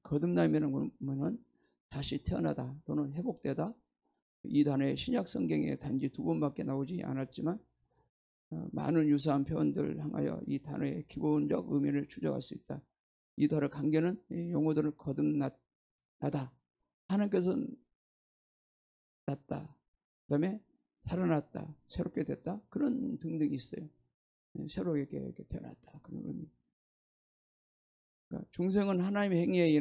거듭남이라는 것은 다시 태어나다 또는 회복되다. 이 단어의 신약 성경에 단지 2번밖에 나오지 않았지만 많은 유사한 표현들을 향하여 이 단어의 기본적 의미를 추적할 수 있다. 이 단어 관계는 용어들을 거듭나다, 하나님께서는 났다, 그 다음에 살아났다, 새롭게 됐다, 그런 등등이 있어요. 새로 이렇게 태어났다, 그런 의미. 그러니까 중생은 하나님의 행위에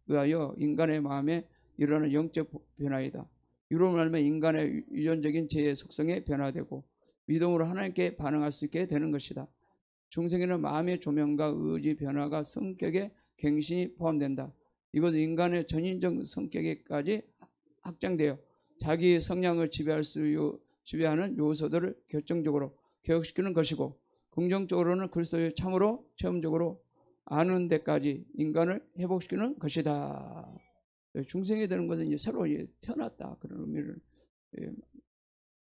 의하여 인간의 마음에 일어나는 영적 변화이다. 이로 말하면 인간의 유전적인 죄의 속성에 변화되고 믿음으로 하나님께 반응할 수 있게 되는 것이다. 중생에는 마음의 조명과 의지 변화가 성격의 갱신이 포함된다. 이것은 인간의 전인적 성격에까지 확장되어 자기의 성향을 지배하는 요소들을 결정적으로 개혁시키는 것이고, 긍정적으로는 그리스도의 참으로 체험적으로 아는 데까지 인간을 회복시키는 것이다. 중생이 되는 것은 이제 새로 태어났다, 그런 의미를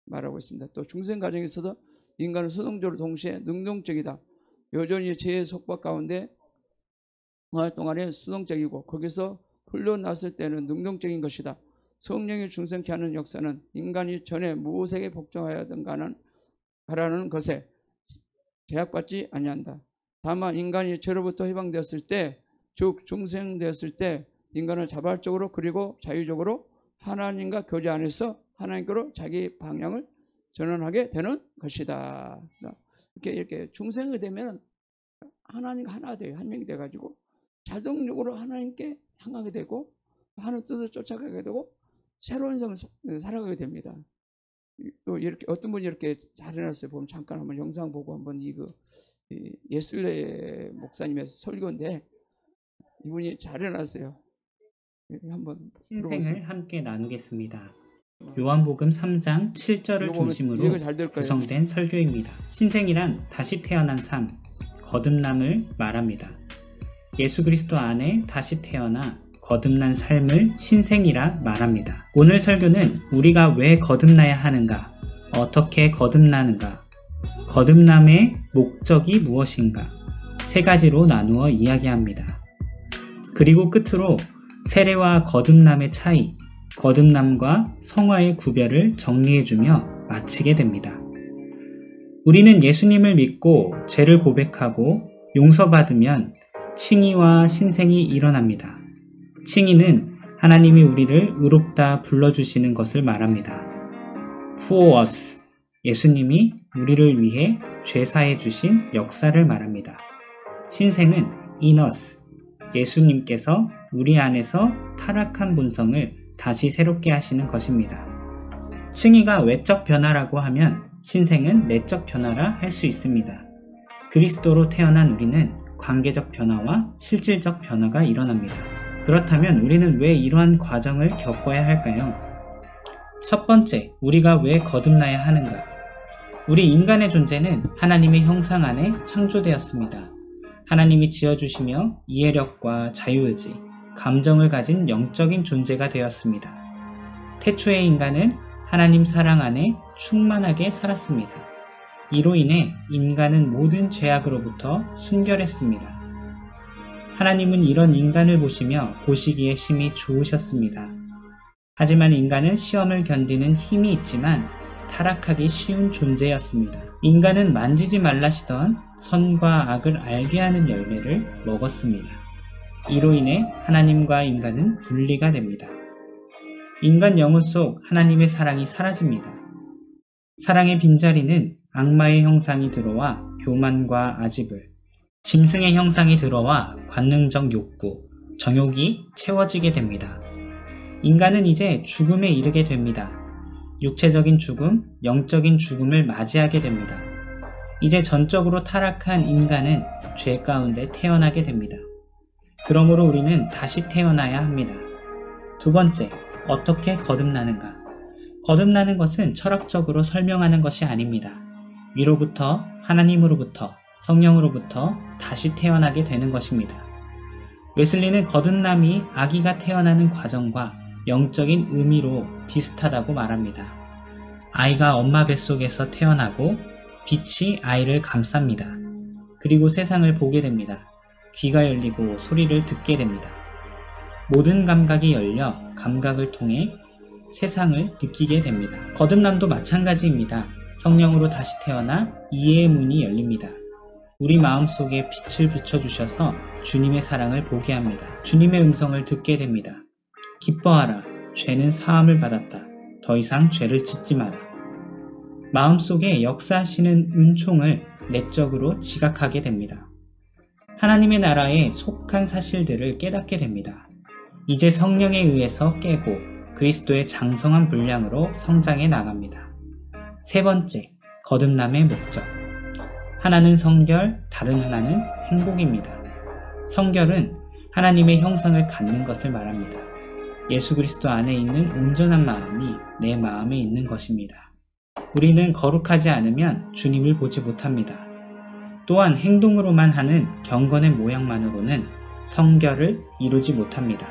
말하고 있습니다. 또 중생 과정에 있어서 인간은 수동적으로 동시에 능동적이다. 여전히 죄의 속박 가운데 동안 동안에 수동적이고 거기서 흘러났을 때는 능동적인 것이다. 성령이 중생케 하는 역사는 인간이 전에 무엇에게 복종하여든가라는 것에 제약받지 아니한다. 다만 인간이 죄로부터 해방되었을 때, 즉 중생되었을 때 인간은 자발적으로 그리고 자유적으로 하나님과 교제 안에서 하나님께로 자기 방향을 전환하게 되는 것이다. 이렇게 중생이 되면 하나님과 하나 돼요. 한 명이 돼가지고 자동적으로 하나님께 향하게 되고 하나님 뜻을 쫓아가게 되고 새로운 인생을 살아가게 됩니다. 또 이렇게 어떤 분이 이렇게 잘 해놨어요. 보면 잠깐 한번 영상 보고 한번 예슬레 목사님의 설교인데 이분이 잘 해놨어요. 한번 신생을 함께 나누겠습니다. 요한복음 3장 7절을 중심으로 구성된 설교입니다. 신생이란 다시 태어난 삶, 거듭남을 말합니다. 예수 그리스도 안에 다시 태어나 거듭난 삶을 신생이라 말합니다. 오늘 설교는 우리가 왜 거듭나야 하는가, 어떻게 거듭나는가, 거듭남의 목적이 무엇인가, 3가지로 나누어 이야기합니다. 그리고 끝으로 세례와 거듭남의 차이, 거듭남과 성화의 구별을 정리해주며 마치게 됩니다. 우리는 예수님을 믿고 죄를 고백하고 용서받으면 칭의와 신생이 일어납니다. 칭의는 하나님이 우리를 의롭다 불러주시는 것을 말합니다. For us, 예수님이 우리를 위해 죄사해 주신 역사를 말합니다. 신생은 in us, 예수님께서 우리 안에서 타락한 본성을 다시 새롭게 하시는 것입니다. 칭의가 외적 변화라고 하면 신생은 내적 변화라 할 수 있습니다. 그리스도로 태어난 우리는 관계적 변화와 실질적 변화가 일어납니다. 그렇다면 우리는 왜 이러한 과정을 겪어야 할까요? 첫 번째, 우리가 왜 거듭나야 하는가? 우리 인간의 존재는 하나님의 형상 안에 창조되었습니다. 하나님이 지어주시며 이해력과 자유의지, 감정을 가진 영적인 존재가 되었습니다. 태초의 인간은 하나님 사랑 안에 충만하게 살았습니다. 이로 인해 인간은 모든 죄악으로부터 순결했습니다. 하나님은 이런 인간을 보시며 보시기에 심히 좋으셨습니다. 하지만 인간은 시험을 견디는 힘이 있지만 타락하기 쉬운 존재였습니다. 인간은 만지지 말라시던 선과 악을 알게 하는 열매를 먹었습니다. 이로 인해 하나님과 인간은 분리가 됩니다. 인간 영혼 속 하나님의 사랑이 사라집니다. 사랑의 빈자리는 악마의 형상이 들어와 교만과 아집을, 짐승의 형상이 들어와 관능적 욕구, 정욕이 채워지게 됩니다. 인간은 이제 죽음에 이르게 됩니다. 육체적인 죽음, 영적인 죽음을 맞이하게 됩니다. 이제 전적으로 타락한 인간은 죄 가운데 태어나게 됩니다. 그러므로 우리는 다시 태어나야 합니다. 두 번째, 어떻게 거듭나는가? 거듭나는 것은 철학적으로 설명하는 것이 아닙니다. 위로부터, 하나님으로부터, 성령으로부터 다시 태어나게 되는 것입니다. 웨슬리는 거듭남이 아기가 태어나는 과정과 영적인 의미로 비슷하다고 말합니다. 아이가 엄마 뱃속에서 태어나고 빛이 아이를 감쌉니다. 그리고 세상을 보게 됩니다. 귀가 열리고 소리를 듣게 됩니다. 모든 감각이 열려 감각을 통해 세상을 느끼게 됩니다. 거듭남도 마찬가지입니다. 성령으로 다시 태어나 이해의 문이 열립니다. 우리 마음속에 빛을 비춰주셔서 주님의 사랑을 보게 합니다. 주님의 음성을 듣게 됩니다. 기뻐하라. 죄는 사함을 받았다. 더 이상 죄를 짓지 마라. 마음속에 역사하시는 은총을 내적으로 지각하게 됩니다. 하나님의 나라에 속한 사실들을 깨닫게 됩니다. 이제 성령에 의해서 깨고 그리스도의 장성한 분량으로 성장해 나갑니다. 세 번째, 거듭남의 목적. 하나는 성결, 다른 하나는 행복입니다. 성결은 하나님의 형상을 갖는 것을 말합니다. 예수 그리스도 안에 있는 온전한 마음이 내 마음에 있는 것입니다. 우리는 거룩하지 않으면 주님을 보지 못합니다. 또한 행동으로만 하는 경건의 모양만으로는 성결을 이루지 못합니다.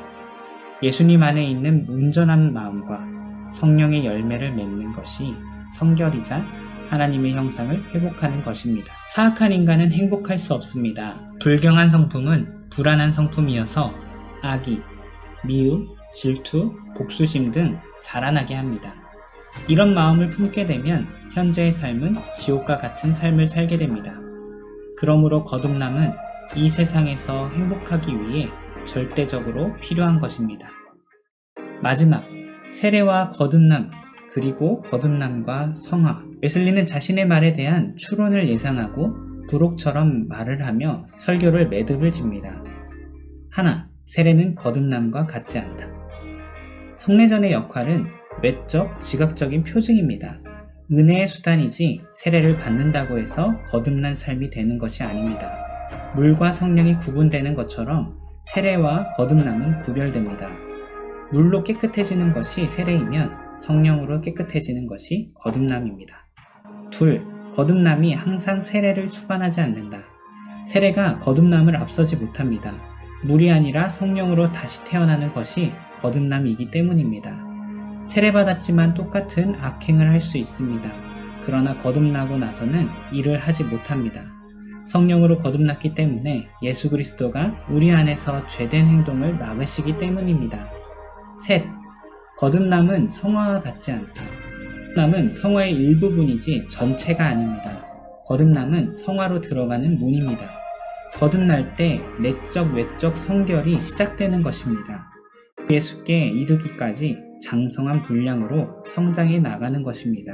예수님 안에 있는 온전한 마음과 성령의 열매를 맺는 것이 성결이자 하나님의 형상을 회복하는 것입니다. 사악한 인간은 행복할 수 없습니다. 불경한 성품은 불안한 성품이어서 악의, 미움, 질투, 복수심 등 자라나게 합니다. 이런 마음을 품게 되면 현재의 삶은 지옥과 같은 삶을 살게 됩니다. 그러므로 거듭남은 이 세상에서 행복하기 위해 절대적으로 필요한 것입니다. 마지막, 세례와 거듭남, 그리고 거듭남과 성화. 웨슬리는 자신의 말에 대한 추론을 예상하고 부록처럼 말을 하며 설교를 매듭을 집니다. 하나, 세례는 거듭남과 같지 않다. 성례전의 역할은 외적, 지각적인 표징입니다. 은혜의 수단이지 세례를 받는다고 해서 거듭난 삶이 되는 것이 아닙니다. 물과 성령이 구분되는 것처럼 세례와 거듭남은 구별됩니다. 물로 깨끗해지는 것이 세례이면 성령으로 깨끗해지는 것이 거듭남입니다. 둘, 거듭남이 항상 세례를 수반하지 않는다. 세례가 거듭남을 앞서지 못합니다. 물이 아니라 성령으로 다시 태어나는 것이 거듭남이기 때문입니다. 세례받았지만 똑같은 악행을 할 수 있습니다. 그러나 거듭나고 나서는 이를 하지 못합니다. 성령으로 거듭났기 때문에 예수 그리스도가 우리 안에서 죄된 행동을 막으시기 때문입니다. 셋, 거듭남은 성화와 같지 않다. 거듭남은 성화의 일부분이지 전체가 아닙니다. 거듭남은 성화로 들어가는 문입니다. 거듭날 때 내적 외적 성결이 시작되는 것입니다. 예수께 이르기까지 장성한 분량으로 성장해 나가는 것입니다.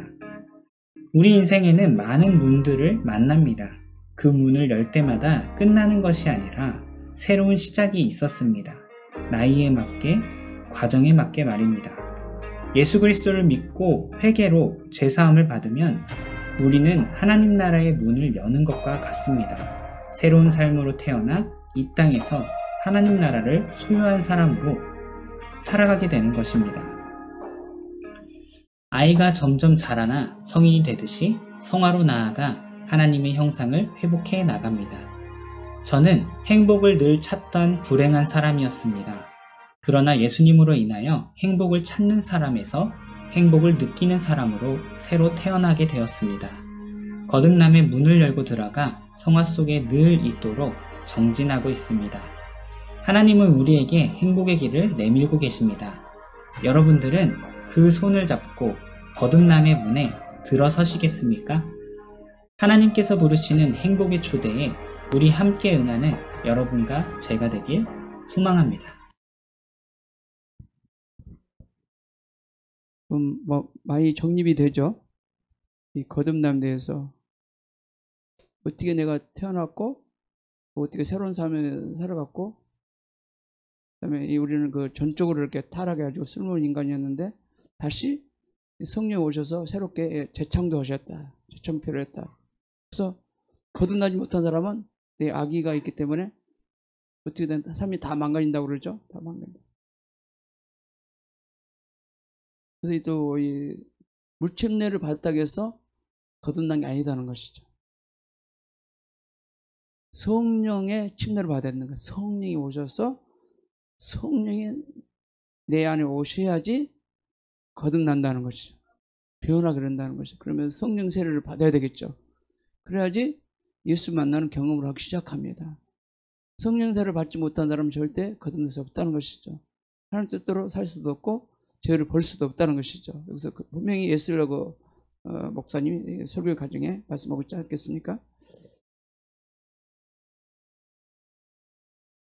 우리 인생에는 많은 문들을 만납니다. 그 문을 열 때마다 끝나는 것이 아니라 새로운 시작이 있었습니다. 나이에 맞게, 과정에 맞게 말입니다. 예수 그리스도를 믿고 회개로 죄사함을 받으면 우리는 하나님 나라의 문을 여는 것과 같습니다. 새로운 삶으로 태어나 이 땅에서 하나님 나라를 소유한 사람으로 살아가게 되는 것입니다. 아이가 점점 자라나 성인이 되듯이 성화로 나아가 하나님의 형상을 회복해 나갑니다. 저는 행복을 늘 찾던 불행한 사람이었습니다. 그러나 예수님으로 인하여 행복을 찾는 사람에서 행복을 느끼는 사람으로 새로 태어나게 되었습니다. 거듭남의 문을 열고 들어가 성화 속에 늘 있도록 정진하고 있습니다. 하나님은 우리에게 행복의 길을 내밀고 계십니다. 여러분들은 그 손을 잡고 거듭남의 문에 들어서시겠습니까? 하나님께서 부르시는 행복의 초대에 우리 함께 응하는 여러분과 제가 되길 소망합니다. 많이 정립이 되죠? 이 거듭남에 대해서 어떻게 내가 태어났고 어떻게 새로운 삶을 살아갔고 그다음에 우리는 그 전적으로 이렇게 타락해가지고 쓸모없는 인간이었는데 다시 성령이 오셔서 새롭게 재창조하셨다, 재창표를 했다. 그래서 거듭나지 못한 사람은 내 악의가 있기 때문에 어떻게 된 삶이 다 망가진다고 그러죠? 다 망가진다. 그래서 또 이 물침례를 받았다고 해서 거듭난 게 아니다는 것이죠. 성령의 침례를 받아야 되는 거예요. 성령이 오셔서 성령이 내 안에 오셔야지 거듭난다는 것이죠. 변화가 된다는 것이죠. 그러면 성령 세례를 받아야 되겠죠. 그래야지 예수 만나는 경험을 하기 시작합니다. 성령 세례를 받지 못한 사람은 절대 거듭날 수 없다는 것이죠. 하나님 뜻대로 살 수도 없고 죄를 벌 수도 없다는 것이죠. 여기서 분명히 예슬러 목사님이 설교 과정에 말씀하고 있지 않겠습니까?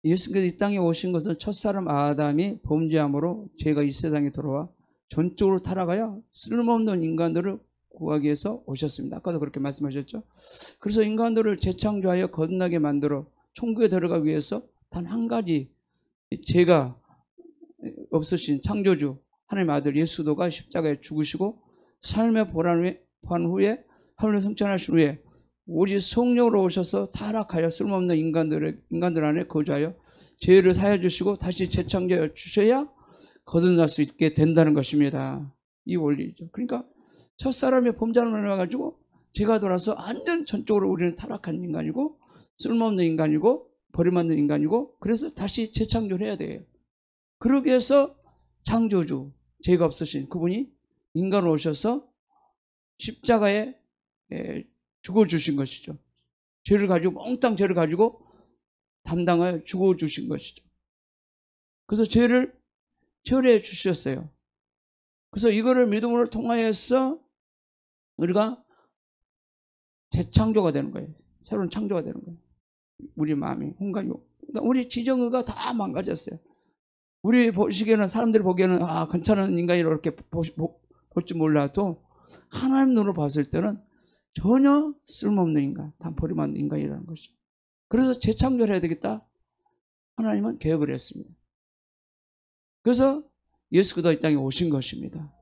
예수께서 이 땅에 오신 것은 첫사람 아담이 범죄함으로 죄가 이 세상에 들어와 전적으로 타락하여 쓸모없는 인간들을 구하기 위해서 오셨습니다. 아까도 그렇게 말씀하셨죠. 그래서 인간들을 재창조하여 거듭나게 만들어 천국에 들어가기 위해서 단 한 가지 죄가 없으신 창조주 하나님의 아들 예수도가 십자가에 죽으시고 삶의 보란 후에 하늘에 승천하신 후에 오직 성령으로 오셔서 타락하여 쓸모없는 인간들 안에 거주하여 죄를 사해 주시고 다시 재창조해 주셔야 거듭날 수 있게 된다는 것입니다. 이 원리죠. 그러니까 첫사람의 범죄를 만나가지고 죄가 돌아서 완전 전적으로 우리는 타락한 인간이고 쓸모없는 인간이고 버림받는 인간이고 그래서 다시 재창조를 해야 돼요. 그러기 위해서 창조주 죄가 없으신 그분이 인간으로 오셔서 십자가에 죽어주신 것이죠. 죄를 가지고 몽땅 죄를 가지고 담당하여 죽어주신 것이죠. 그래서 죄를 처리해 주셨어요. 그래서 이거를 믿음으로 통하여서 우리가 재창조가 되는 거예요. 새로운 창조가 되는 거예요. 우리 마음이 그러니까 우리 지정의가 다 망가졌어요. 우리 보시기에는 사람들이 보기에는 괜찮은 인간이라고 이렇게 볼지 몰라도 하나님 눈으로 봤을 때는 전혀 쓸모없는 인간, 다 버림받는 인간이라는 것이죠. 그래서 재창조를 해야 되겠다. 하나님은 계획을 했습니다. 그래서 예수 그리스도가 이 땅에 오신 것입니다.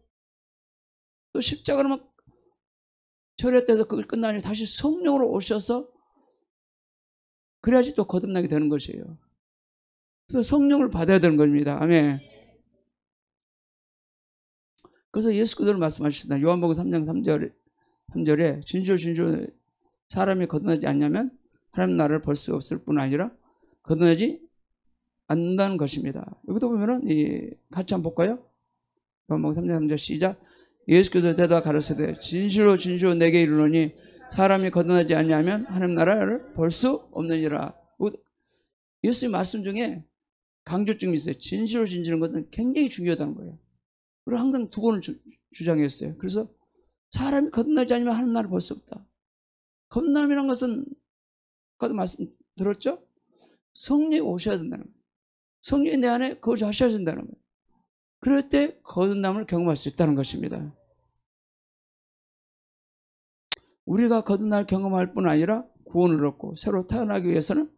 또 십자가를 막 처리했다 해서 그걸 끝나니 다시 성령으로 오셔서 그래야지 또 거듭나게 되는 것이에요. 그래서 성령을 받아야 되는 겁니다. 아멘. 그래서 예수 그리스도를 말씀하셨습니다. 요한복음 3장 3절에 진실로 사람이 거듭나지 않냐면 하나님 나라를 볼 수 없을 뿐 아니라 거듭나지 않는다는 것입니다. 여기도 보면은 같이 한번 볼까요? 요한복음 3장 3절 시작. 예수께서 대답 가르치되 진실로 내게 이르노니 사람이 거듭나지 않냐면 하나님 나라를 볼 수 없느니라. 예수의 말씀 중에 강조점이 있어요. 진실은 것은 굉장히 중요하다는 거예요. 그리고 항상 두 번을 주장했어요. 그래서 사람이 거듭나지 않으면 하나님 나라를 볼 수 없다. 거듭남이라는 것은 아까도 말씀 들었죠? 성령이 오셔야 된다는 거예요. 성령이 내 안에 거주하셔야 된다는 거예요. 그럴 때 거듭남을 경험할 수 있다는 것입니다. 우리가 거듭날 경험할 뿐 아니라 구원을 얻고 새로 태어나기 위해서는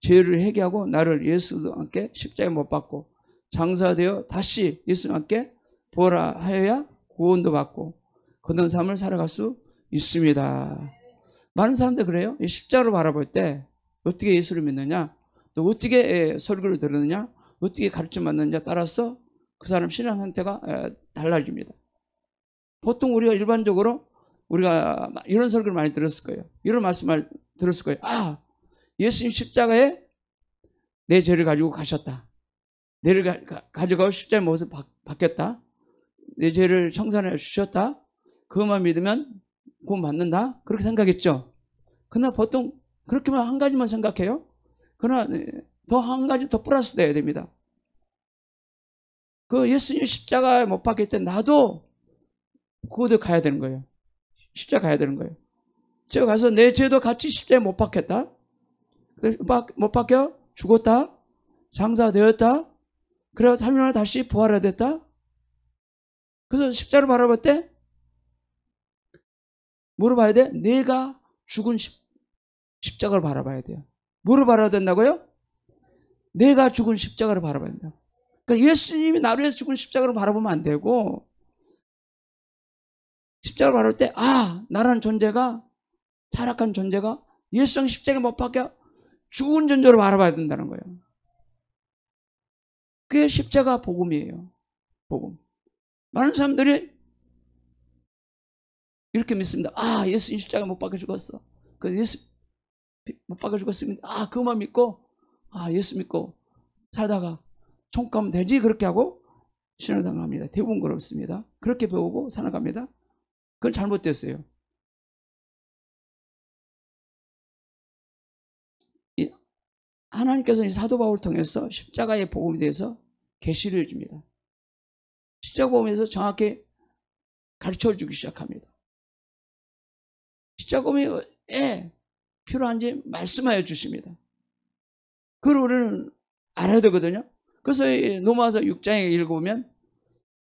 죄를 회개하고 나를 예수와 함께 십자가에 못 박고 장사되어 다시 예수와 함께 부활하여야 구원도 받고 거듭난 삶을 살아갈 수 있습니다. 많은 사람들 그래요. 이 십자가를 바라볼 때 어떻게 예수를 믿느냐, 또 어떻게 설교를 들었느냐, 어떻게 가르침 받느냐에 따라서 그 사람 신앙 상태가 달라집니다. 보통 우리가 일반적으로 우리가 이런 설교를 많이 들었을 거예요. 이런 말씀을 들었을 거예요. 예수님 십자가에 내 죄를 가지고 가셨다. 내를 가져가고 십자가에 못을 받겠다. 내 죄를 청산해 주셨다. 그것만 믿으면 구원 받는다. 그렇게 생각했죠. 그러나 보통 그렇게만 한 가지만 생각해요. 그러나 더 한 가지 더 플러스 돼야 됩니다. 그 예수님 십자가에 못 박힐 때 나도 그것도 가야 되는 거예요. 십자가 가야 되는 거예요. 제가 가서 내 죄도 같이 십자가에 못 박혔다. 못 박혀 죽었다. 장사되었다. 그래서 3일 만에 다시 부활해야 됐다. 그래서 십자가를 바라볼 때 뭐로 봐야 돼? 내가 죽은 십자가를 바라봐야 돼요. 뭐로 바라봐야 된다고요? 내가 죽은 십자가를 바라봐야 된다. 그러니까 예수님이 나로 해서 죽은 십자가를 바라보면 안 되고 십자가를 바라볼 때 나라는 존재가 타락한 존재가 예수님 십자가에 못 박혀 죽은 존재로 바라봐야 된다는 거예요. 그게 십자가 복음이에요. 복음. 많은 사람들이 이렇게 믿습니다. 예수님 십자가 못 박혀 죽었어. 그 예수 못 박혀 죽었습니다. 그것만 믿고 예수 믿고 살다가 천국 가면 되지 그렇게 하고 신앙생활 합니다. 대부분 그렇습니다. 그렇게 배우고 살아갑니다. 그건 잘못됐어요. 하나님께서는 사도 바울을 통해서 십자가의 복음에 대해서 계시를 줍니다. 십자가 보면서 정확히 가르쳐주기 시작합니다. 십자가에 필요한지 말씀하여 주십니다. 그걸 우리는 알아야 되거든요. 그래서 로마서 6장에 읽어보면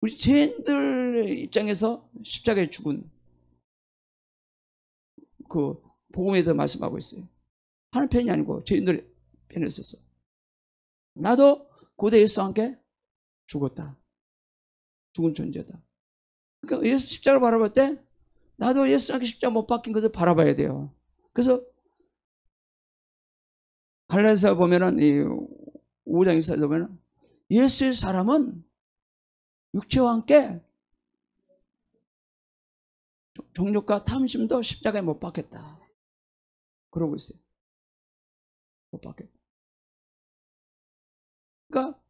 우리 죄인들의 입장에서 십자가에 죽은 그 복음에서 말씀하고 있어요. 하는 편이 아니고 죄인들의 편에 있었어. 나도 고대 예수와 함께 죽었다. 죽은 존재다. 그러니까 예수 십자가를 바라볼 때 나도 예수와 함께 십자가 못 박힌 것을 바라봐야 돼요. 그래서 갈라디아서 보면은 이 5장 24절에 보면은 예수의 사람은 육체와 함께 정욕과 탐심도 십자가에 못 박혔다. 그러고 있어요. 못 박혔다. 그러니까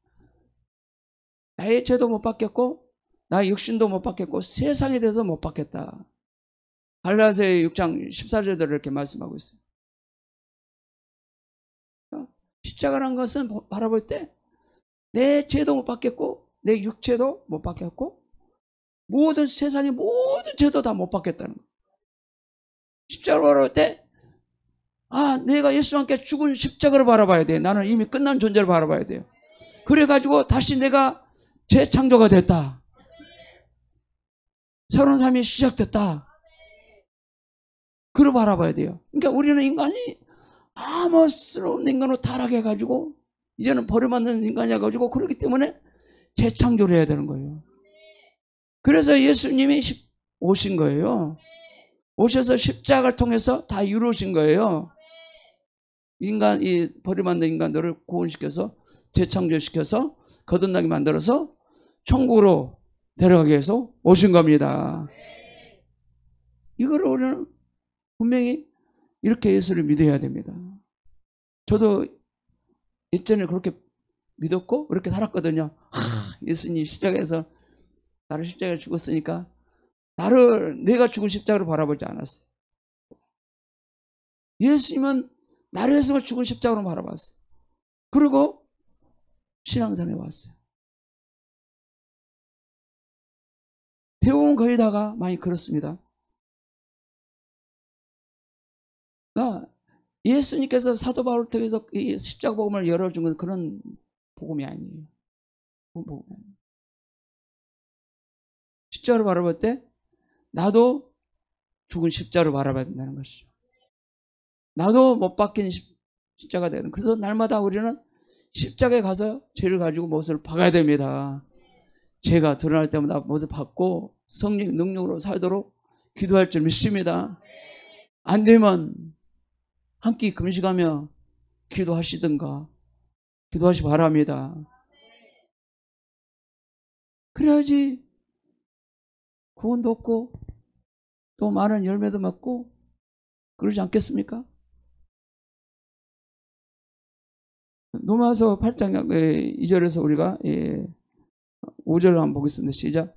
나의 죄도 못 박혔고 나의 육신도 못 박혔고 세상에 대해서 못 박혔다. 갈라디아서 6장 14절에 이렇게 말씀하고 있어요. 그러니까 십자가라는 것은 바라볼 때 내 죄도 못 박혔고 내 육체도 못 박혔고 모든 세상의 모든 죄도 다 못 박혔다는 거예요. 십자가를 바라볼 때 내가 예수와 함께 죽은 십자가를 바라봐야 돼. 나는 이미 끝난 존재를 바라봐야 돼요. 그래가지고 다시 내가 재창조가 됐다. 새로운 삶이 시작됐다. 그걸 바라봐야 돼요. 그러니까 우리는 인간이 암호스러운 인간으로 타락해가지고 이제는 버림받는 인간이어가지고 그렇기 때문에 재창조를 해야 되는 거예요. 그래서 예수님이 오신 거예요. 오셔서 십자가를 통해서 다 이루신 거예요. 이 버림받는 인간들을 구원시켜서 재창조시켜서 거듭나게 만들어서 천국으로 데려가기 위해서 오신 겁니다. 이거를 우리는 분명히 이렇게 예수를 믿어야 됩니다. 저도 예전에 그렇게 믿었고 그렇게 살았거든요. 예수님 십자가에서 나를 십자가에 죽었으니까 내가 죽은 십자가를 바라보지 않았어요. 예수님은 나를 위해서 죽은 십자가로 바라봤어요. 그리고 신앙생활에 왔어요. 대부분 거의 다가 많이 그렇습니다. 예수님께서 사도 바울을 통해서 이 십자가 복음을 열어준 건 그런 복음이 아니에요. 복음이 아니에요. 십자가를 바라볼 때 나도 죽은 십자가를 바라봐야 된다는 것이죠. 나도 못 박힌 십자가 되는. 그래서 날마다 우리는 십자가에 가서 죄를 가지고 못을 박아야 됩니다. 죄가 드러날 때마다 못을 박고 성령 능력으로 살도록 기도할 줄 믿습니다. 안 되면 한 끼 금식하며 기도하시든가 기도하시 바랍니다. 그래야지 구원도 얻고 또 많은 열매도 맺고 그러지 않겠습니까? 로마서 8장 2절에서 우리가 5절을 한번 보겠습니다. 시작.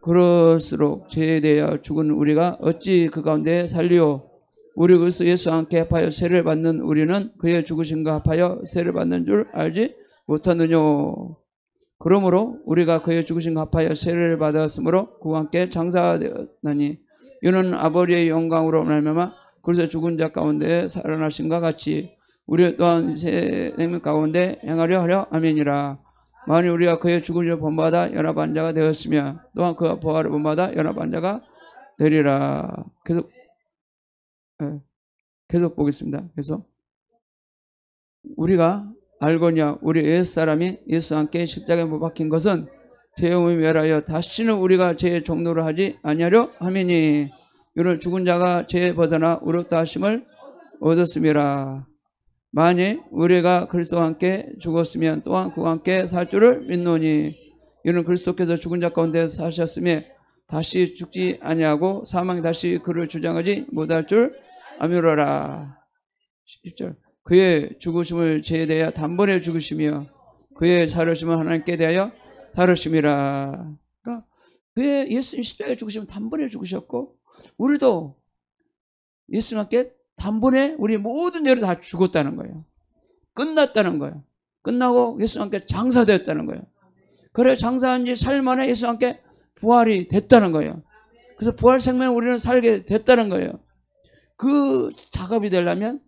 그럴수록 죄에 대하여 죽은 우리가 어찌 그 가운데 살리오. 우리 그리스도 예수와 함께 합하여 세를 받는 우리는 그의 죽으심과 합하여 세를 받는 줄 알지 못하느냐. 그러므로 우리가 그의 죽으심과 합하여 세를 받았으므로 그와 함께 장사되었나니 이는 아버지의 영광으로 말미암아 그래서 죽은 자 가운데 살아나심과 같이 우리 또한 새 생명 가운데 행하려 하려 아멘이라. 만일 우리가 그의 죽으심을 본받아 연합한 자가 되었으며 또한 그가 부활을 본받아 연합한 자가 되리라. 계속 보겠습니다. 그래서 우리가 알거냐 우리 옛사람이 예수와 함께 십자가에 못 박힌 것은 죄음을 멸하여 다시는 우리가 죄의 종노를 하지 아니하려 함이니 이런 죽은 자가 죄에 벗어나 의롭다 하심을 얻었음이라. 만일 우리가 그리스도와 함께 죽었으면 또한 그와 함께 살 줄을 믿노니 이는 그리스도께서 죽은 자 가운데 사셨으며 다시 죽지 아니하고 사망이 다시 그를 주장하지 못할 줄 아미로라. 10절. 그의 죽으심을 죄에 대하여 단번에 죽으시며 그의 살으심을 하나님께 대하여 살으심이라. 그러니까 그의 예수님 십자가에 죽으시면 단번에 죽으셨고 우리도 예수님께 단번에 우리 모든 죄를 다 죽었다는 거예요. 끝났다는 거예요. 끝나고 예수님께 장사되었다는 거예요. 그래 장사한 지 사흘 만에 예수와 함께 부활이 됐다는 거예요. 그래서 부활 생명을 우리는 살게 됐다는 거예요. 그 작업이 되려면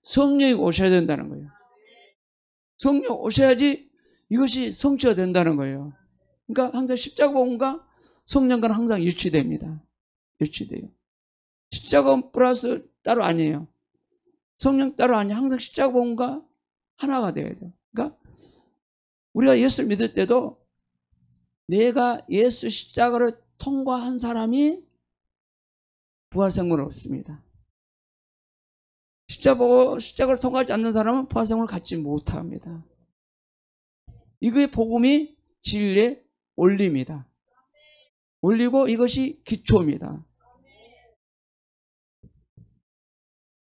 성령이 오셔야 된다는 거예요. 성령 오셔야지 이것이 성취가 된다는 거예요. 그러니까 항상 십자가 복음과 성령과는 항상 일치됩니다. 일치돼요. 십자가 플러스 따로 아니에요. 성령 따로 아니에요. 항상 십자가 복음과 하나가 되어야 돼요. 그러니까 우리가 예수를 믿을 때도 내가 예수 십자가를 통과한 사람이 부활생명을 얻습니다. 십자가를 통과하지 않는 사람은 부활생명을 갖지 못합니다. 이거의 복음이 진리의 원리입니다. 원리고 이것이 기초입니다.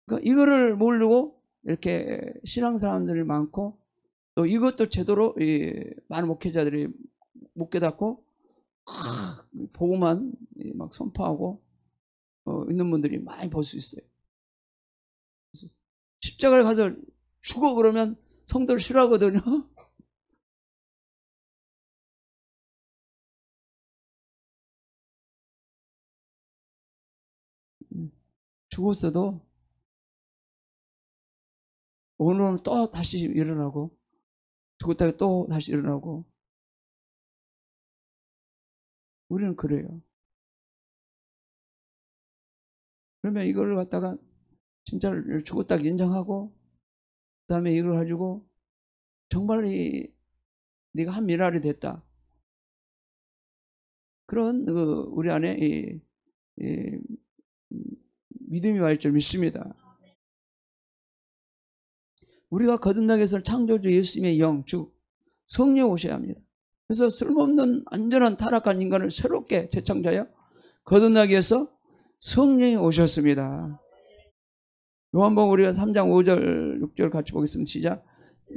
그러니까 이거를 모르고 이렇게 신앙 사람들이 많고 또 이것도 제대로 많은 목회자들이 못 깨닫고 복음만 막 선포하고 있는 분들이 많이 볼 수 있어요. 십자가에 가서 죽어 그러면 성도를 싫어하거든요. 죽었어도 오늘은 또 다시 일어나고 죽었다가 또 다시 일어나고 우리는 그래요. 그러면 이걸 갖다가 진짜 죽었다고 인정하고 그 다음에 이걸 가지고 정말 네가 한 미랄이 됐다. 그런 우리 안에 믿음이 와 있을 줄 믿습니다. 우리가 거듭나기 위해서는 창조주 예수님의 영, 즉 성령 오셔야 합니다. 그래서 쓸모없는 안전한 타락한 인간을 새롭게 재창조하여 거듭나기 위해서 성령이 오셨습니다. 요한복음 우리가 3장 5절 6절 같이 보겠습니다. 시작.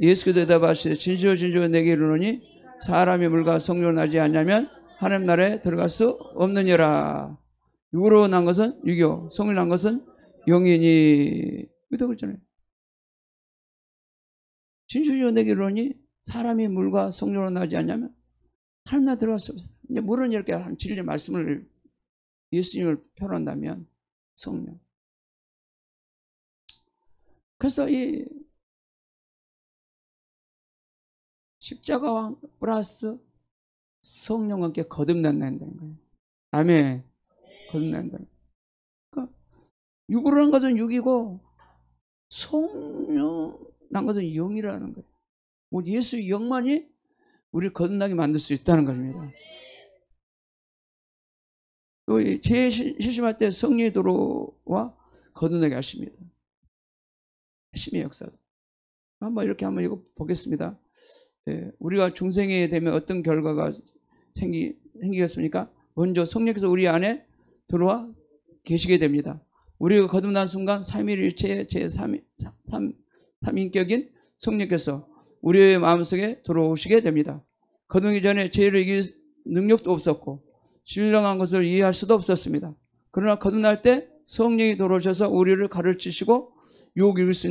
예수께서 대답하시되 진실로 진실로 내게 이르노니 사람이 물과 성령으로 나지 않냐면 하나님 나라에 들어갈 수 없느니라. 육으로 난 것은 육이요 성령으로 난 것은 영이니. 그렇다고 그랬잖아요. 진실로 내게 이르노니 사람이 물과 성령으로 나지 않냐면 하나님 나라에 들어갈 수 없어요. 이제 물은 이렇게 한 진리 말씀을 예수님을 표현한다면 성령. 그래서 이 십자가와 플러스 성령과 함께 거듭난다는 거예요. 아멘. 거듭난다. 그러니까 육으로 난 것은 육이고 성령 난 것은 영이라는 거예요. 우리 예수의 영만이 우리를 거듭나게 만들 수 있다는 것입니다. 또 죄 실심할 때 성령이 들어와 거듭나게 하십니다. 힘의 역사도. 이렇게 한번 이거 보겠습니다. 우리가 중생이 되면 어떤 결과가 생기겠습니까? 먼저 성령께서 우리 안에 들어와 계시게 됩니다. 우리가 거듭난 순간 삼위일체의 제3인격인 성령께서 우리의 마음속에 들어오시게 됩니다. 거듭나기 전에 죄를 이길 능력도 없었고 신령한 것을 이해할 수도 없었습니다. 그러나 거듭날 때 성령이 들어오셔서 우리를 가르치시고 유혹을 이길 수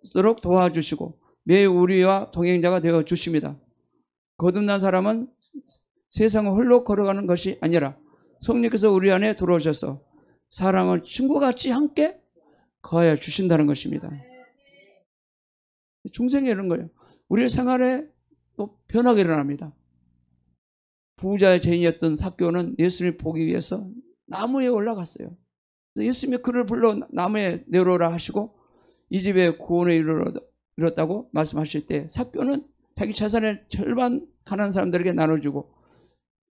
있도록 도와주시고 매일 우리와 동행자가 되어 주십니다. 거듭난 사람은 세상을 홀로 걸어가는 것이 아니라 성령께서 우리 안에 들어오셔서 사랑을 친구같이 함께 거하여 주신다는 것입니다. 중생이 이런 거예요. 우리의 생활에 또 변화가 일어납니다. 부자의 죄인이었던 삭개오는 예수님을 보기 위해서 나무에 올라갔어요. 예수님이 그를 불러 나무에 내려오라 하시고 이 집에 구원에 이뤘다고 말씀하실 때 삭개오는 자기 재산의 절반 가난한 사람들에게 나눠주고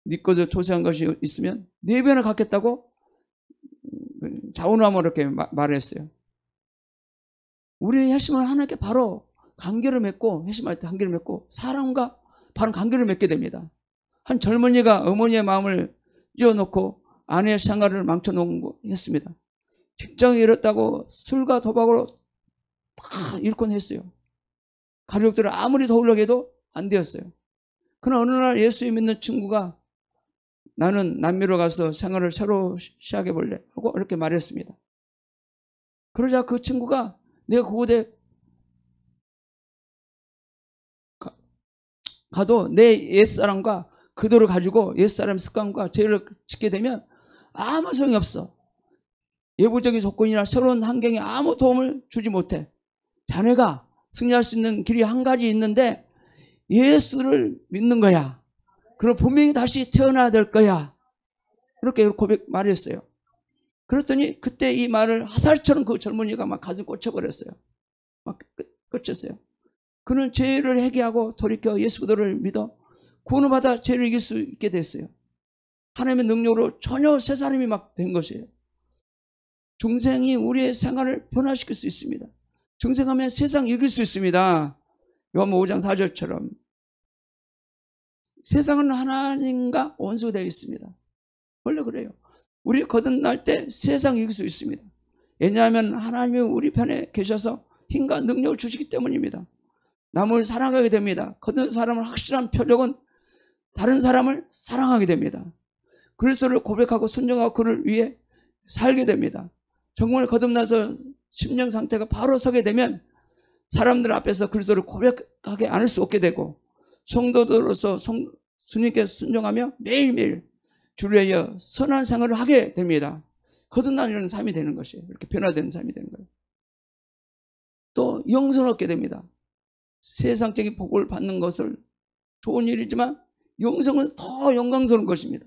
네 것을 토세한 것이 있으면 4배나 갖겠다고 자원함으로 이렇게 말했어요. 우리의 핵심은 하나님께 바로 관계를 맺고 회심할 때 관계를 맺고 사람과 바로 관계를 맺게 됩니다. 한 젊은이가 어머니의 마음을 띄워놓고 아내의 생활을 망쳐놓은 거 했습니다. 직장을 잃었다고 술과 도박으로 다 잃곤 했어요. 가족들을 아무리 도우려고 해도 안 되었어요. 그러나 어느 날 예수 믿는 친구가 나는 남미로 가서 생활을 새로 시작해 볼래 하고 이렇게 말했습니다. 그러자 그 친구가 내가 그곳에 가도 내 옛사람과 그대로 가지고 옛사람 습관과 죄를 짓게 되면 아무 소용이 없어. 외부적인 조건이나 새로운 환경에 아무 도움을 주지 못해. 자네가 승리할 수 있는 길이 한 가지 있는데 예수를 믿는 거야. 그럼 분명히 다시 태어나야 될 거야. 그렇게 말했어요. 그랬더니 그때 이 말을 화살처럼 그 젊은이가 막 가슴 꽂혀버렸어요. 막 꽂혔어요. 그는 죄를 회개하고 돌이켜 예수 그리스도를 믿어 구원을 받아 죄를 이길 수 있게 됐어요. 하나님의 능력으로 전혀 새 사람이 막 된 것이에요. 중생이 우리의 생활을 변화시킬 수 있습니다. 중생하면 세상 이길 수 있습니다. 요한복음 5장 4절처럼 세상은 하나님과 원수되어 있습니다. 원래 그래요. 우리 거듭날 때 세상 이길 수 있습니다. 왜냐하면 하나님이 우리 편에 계셔서 힘과 능력을 주시기 때문입니다. 남을 사랑하게 됩니다. 거듭난 사람은 확실한 표적은 다른 사람을 사랑하게 됩니다. 그리스도를 고백하고 순종하고 그를 위해 살게 됩니다. 정말 거듭나서 심령 상태가 바로 서게 되면 사람들 앞에서 그리스도를 고백하게 않을 수 없게 되고 성도들로서 주님께 순종하며 매일매일 주를 위하여 선한 생활을 하게 됩니다. 거듭나는 삶이 되는 것이에요. 이렇게 변화되는 삶이 되는 거예요. 또 영생을 얻게 됩니다. 세상적인 복을 받는 것을 좋은 일이지만 영생은 더 영광스러운 것입니다.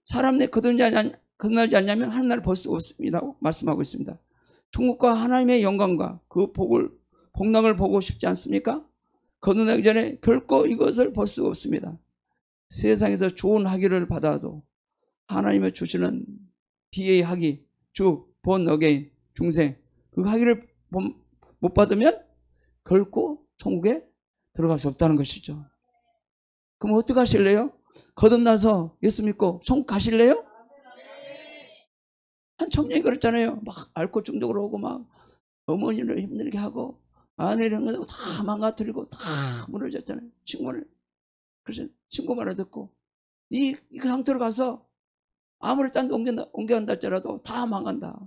사람 내 거듭나지 않냐면 하늘나라를 볼 수 없습니다. 말씀하고 있습니다. 천국과 하나님의 영광과 그 복락을 보고 싶지 않습니까? 거듭나기 전에 결코 이것을 볼 수 없습니다. 세상에서 좋은 학위를 받아도 하나님의 주시는 BA 학위, 본 어게인, 중생 그 학위를 못 받으면 결코 천국에 들어갈 수 없다는 것이죠. 그럼 어떻게 하실래요? 거듭나서 예수 믿고 천국 가실래요? 한 청년이 그랬잖아요. 막 알코올 중독으로 오고 막 어머니를 힘들게 하고 아내를 다 망가뜨리고 다 무너졌잖아요. 친구를. 그래서 친구 말을 듣고 이 상태로 가서 아무리 딴 데 옮겨간다 할지라도 다 망한다.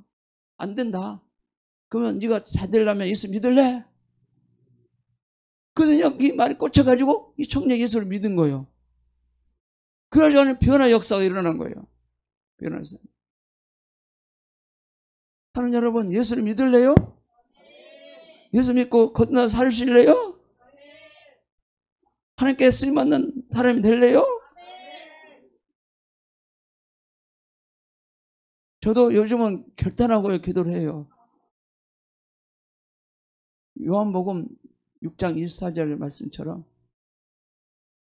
안 된다. 그러면 네가 잘 되려면 예수 믿을래? 그래서 이 말이 꽂혀가지고 이 청년 예수를 믿은 거예요. 그러자는 변화 역사가 일어난 거예요. 변화에서. 하는 여러분, 예수를 믿을래요? 예수 믿고 거듭나 사실래요? 하나님께 쓰임받는 사람이 될래요? 저도 요즘은 결단하고 기도를 해요. 요한복음 6장 24절 말씀처럼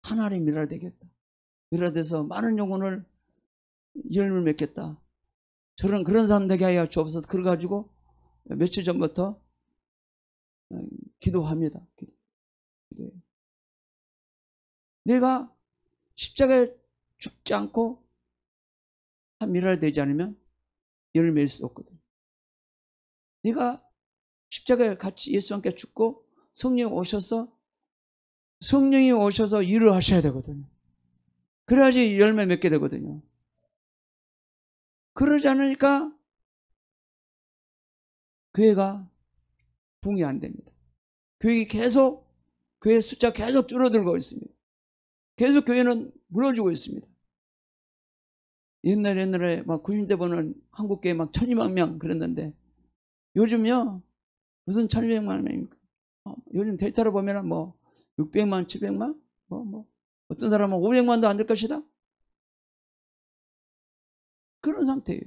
하나를 밀어야 되겠다. 밀어야 돼서 많은 영혼을 열매를 맺겠다. 저는 그런 사람 되게 하여 주옵소서. 그래가지고 며칠 전부터 기도합니다. 기도해요. 내가 십자가에 죽지 않고 밀어야 되지 않으면 열매를 맺을 수 없거든. 내가 십자가에 같이 예수와 함께 죽고 성령이 오셔서 일을 하셔야 되거든요. 그래야지 열매 맺게 되거든요. 그러지 않으니까 교회가 부흥이 안 됩니다. 교회 숫자 계속 줄어들고 있습니다. 계속 교회는 무너지고 있습니다. 옛날에 막 90대 보는 한국교회 막 1200만 명 그랬는데 요즘요 무슨 1200만 명입니까? 요즘 데이터로 보면은 뭐 600만, 700만, 어떤 사람은 500만도 안 될 것이다. 그런 상태예요.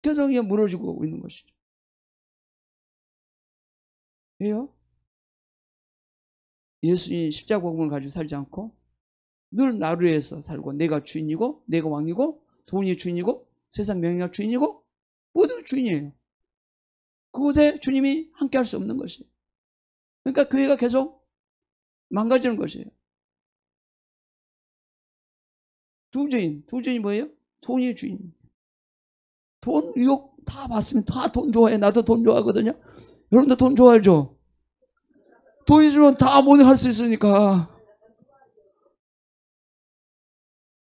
계속 무너지고 있는 것이죠. 왜요? 예수님 십자가복음을 가지고 살지 않고 늘 나를 위해서 살고 내가 주인이고 내가 왕이고 돈이 주인이고 세상 명예가 주인이고 모두 주인이에요. 그곳에 주님이 함께 할 수 없는 것이에요. 그러니까 교회가 계속 망가지는 것이에요. 두 주인이 뭐예요? 돈이 주인. 돈 유혹 다 받으면 다 돈 좋아해. 나도 돈 좋아하거든요. 여러분도 돈 좋아하죠? 돈이 주면 다 모두 할 수 있으니까.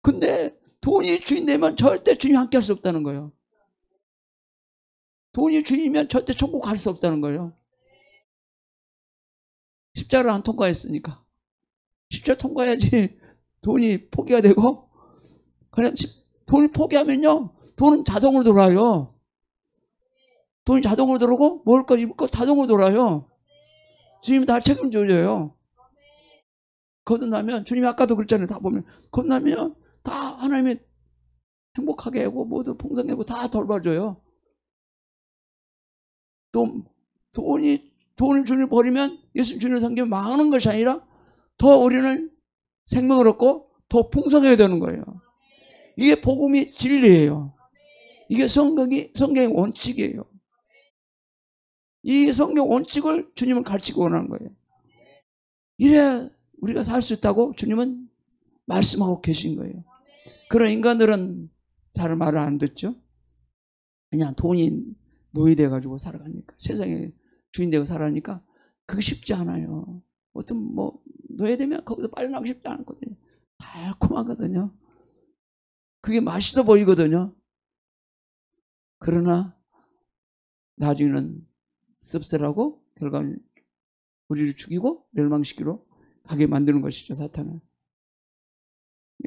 근데 돈이 주인 되면 절대 주님이 함께 할 수 없다는 거예요. 돈이 주인이면 절대 천국 갈 수 없다는 거예요. 십자가를 안 통과했으니까. 십자가 통과해야지 돈이 포기가 되고, 그냥 돈을 포기하면요, 돈은 자동으로 돌아요. 돈이 자동으로 들어오고 먹을 거 입을 거 자동으로 돌아요. 주님이 다 책임져줘요. 거듭나면 주님이 아까도 그랬잖아요. 다 보면 거듭나면 다 하나님이 행복하게 하고 모두 풍성하게 하고 다 돌봐줘요. 돈을 주님 버리면 예수 주님을 섬기면 망하는 것이 아니라 더 우리는 생명을 얻고 더 풍성해야 되는 거예요. 이게 복음이 진리예요. 이게 성경의 원칙이에요. 이 성경 원칙을 주님은 가르치고 원하는 거예요. 이래야 우리가 살 수 있다고 주님은 말씀하고 계신 거예요. 그런 인간들은 잘 말을 안 듣죠. 그냥 돈이 노예돼가지고 살아가니까, 세상에 주인되고 살아가니까 그게 쉽지 않아요. 어떤 뭐 노예되면 거기서 빠져나가기 쉽지 않거든요. 달콤하거든요. 그게 맛있어 보이거든요. 그러나 나중에는 씁쓸하고 결과는 우리를 죽이고 멸망시키러 가게 만드는 것이죠, 사탄은.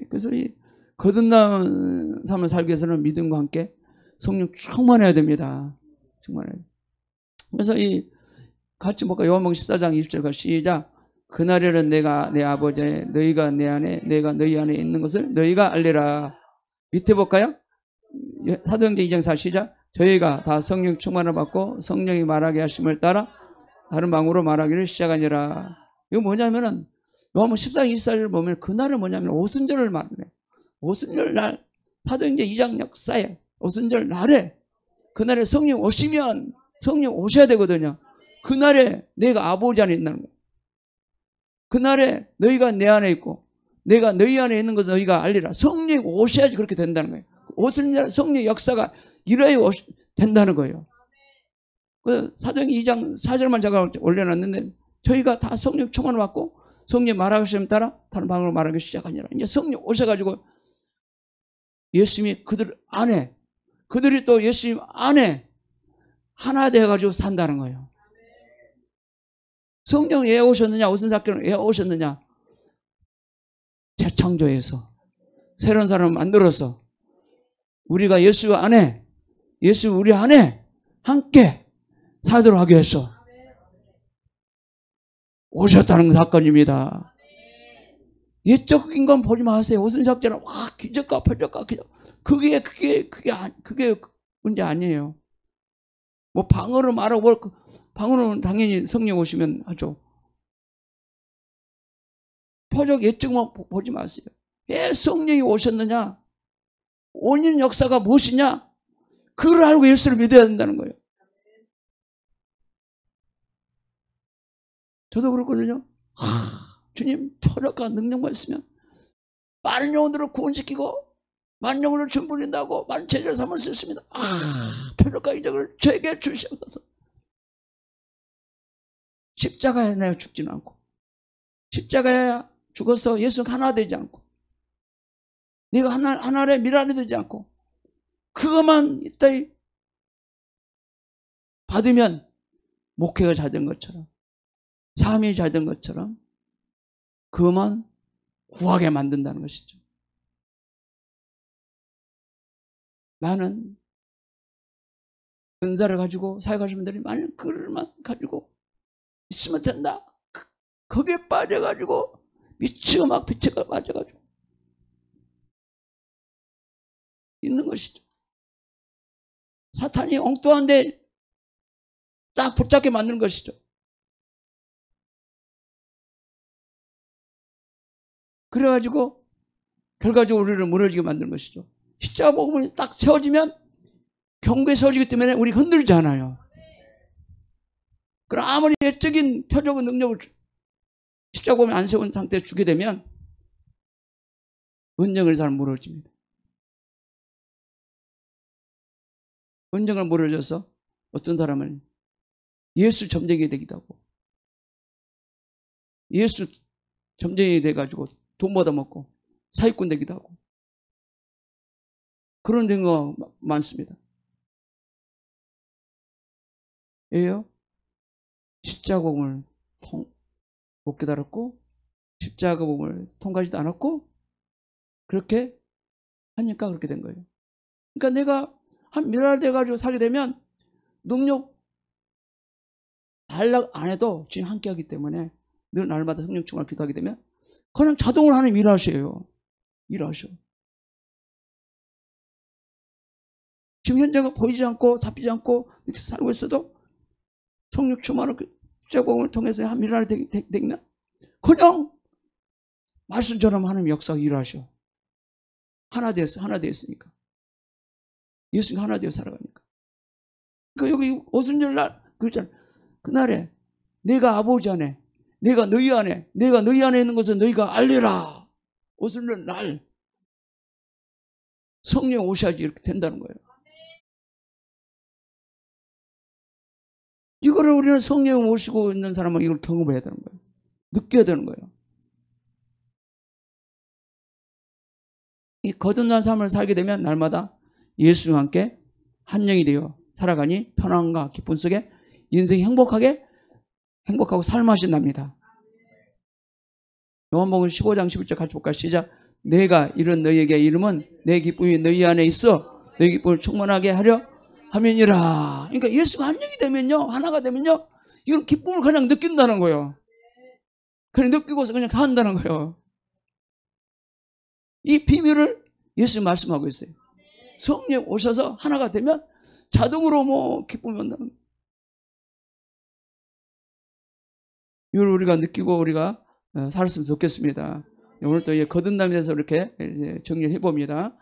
그래서 이 거듭난 삶을 살기 위해서는 믿음과 함께 성령 충만해야 됩니다. 충만해야 돼요. 그래서 이 같이 볼까? 요한복음 14장 20절과 시작. 그날에는 내가 내 아버지 안에, 너희가 내 안에, 내가 너희 안에 있는 것을 너희가 알리라. 밑에 볼까요? 사도행전 2장 4 시작. 저희가 다 성령 충만을 받고 성령이 말하게 하심을 따라 다른 방으로 말하기를 시작하니라. 이거 뭐냐면은 요한복음 14장 24절을 보면 그날은 뭐냐면 오순절을 말해요. 오순절 날, 사도행전 2장 역사에 오순절 날에, 그날에 성령 오시면, 성령 오셔야 되거든요. 그날에 내가 아버지 안에 있다는 거예요. 그날에 너희가 내 안에 있고 내가 너희 안에 있는 것을 너희가 알리라. 성령이 오셔야지 그렇게 된다는 거예요. 오순절 성령의 역사가 일어야 된다는 거예요. 그 사도행전 2장 4절만 제가 올려놨는데, 저희가 다 성령 충만을 받고 성령 말하시면 따라 다른 방으로 말하기 시작하니라. 이제 성령 오셔가지고 예수님이 그들 안에, 그들이 또 예수님 안에 하나 되어가지고 산다는 거예요. 성령 왜 오셨느냐? 오순사건은 왜 오셨느냐? 재창조해서 새로운 사람을 만들어서 우리가 예수 안에, 예수 우리 안에 함께 살도록 하기 위해서 오셨다는 사건입니다. 예적인 건 보지 마세요. 오순사건은 와 기적과 표적과 기적, 그게 문제 아니에요. 뭐 방언으로 말하고, 방언은 당연히 성령 오시면 하죠. 표적 예적만 보지 마세요. 왜 성령이 오셨느냐? 원인 역사가 무엇이냐? 그걸 알고 예수를 믿어야 된다는 거예요. 저도 그렇거든요. 주님 표적과 능력만 있으면 많은 영혼들을 구원시키고 많은 영혼을 전부린다고 많은 제자를 삼을 수 있습니다. 표적과 이적을 저에게 주시옵소서. 십자가에 내가 죽지는 않고, 십자가에 죽어서 예수 하나 되지 않고, 네가 하나의 미랄이 되지 않고, 그것만 이따위 받으면 목회가 잘 된 것처럼, 삶이 잘 된 것처럼 그것만 구하게 만든다는 것이죠. 나는 은사를 가지고 사역하시는 분들이 만약 그걸만 가지고 있으면 된다. 거기에 빠져가지고 미치고 막 빛에 빠져가지고 있는 것이죠. 사탄이 엉뚱한데 딱 붙잡게 만드는 것이죠. 그래가지고 결과적으로 우리를 무너지게 만드는 것이죠. 십자가 복음이 딱 세워지면 경고에 세워지기 때문에 우리 흔들지 않아요. 그럼 아무리 예적인 표적의 능력을 십자가 복음이 안 세운 상태에 주게 되면 은정을 잘 무너집니다. 은정을 무너져서 어떤 사람은 예수 점쟁이 되기도 하고, 예수 점쟁이 돼가지고 돈 받아먹고 사기꾼 되기도 하고, 그런 경우가 많습니다. 왜요? 십자가 복음을 못 깨달았고 십자가 복음을 통과하지도 않았고 그렇게 하니까 그렇게 된 거예요. 그러니까 내가 한 미랄 돼가지고 살게 되면 능력 단락 안 해도 지금 함께 하기 때문에 늘 날마다 성령 충만을 기도하게 되면 그냥 자동으로 하나님 일하셔요. 일하셔. 지금 현재가 보이지 않고 잡히지 않고 이렇게 살고 있어도 성령 충만을 십자가복음을 통해서 한 미랄이 되면 그냥 말씀처럼 하나님 역사가 일하셔. 하나 되었으니까. 예수가 하나 되어 살아가니까. 그러니까 여기 오순절 날 그랬잖아. 그날에 내가 아버지 안에, 내가 너희 안에, 내가 너희 안에 있는 것을 너희가 알리라. 오순절 날 성령 오셔야지 이렇게 된다는 거예요. 이거를 우리는 성령 오시고 있는 사람은 이걸 경험해야 되는 거예요. 느껴야 되는 거예요. 이 거듭난 삶을 살게 되면 날마다 예수와 함께 한 영이 되어 살아가니 편안과 기쁨 속에 인생이 행복하고 삶하신답니다. 요한복음 15장 11절 같이 볼까요? 시작. 내가 이런 너희에게 이름은 내 기쁨이 너희 안에 있어 너희 기쁨을 충만하게 하려 함이니라. 그러니까 예수가 한 영이 되면요, 하나가 되면요, 이런 기쁨을 그냥 느낀다는 거예요. 그냥 느끼고서 그냥 한다는 거예요. 이 비밀을 예수 말씀하고 있어요. 성령 오셔서 하나가 되면 자동으로 뭐 기쁨이 온다는 거예요. 이걸 우리가 느끼고 우리가 살았으면 좋겠습니다. 오늘 또 거듭남에 대해서 이렇게 정리를 해봅니다.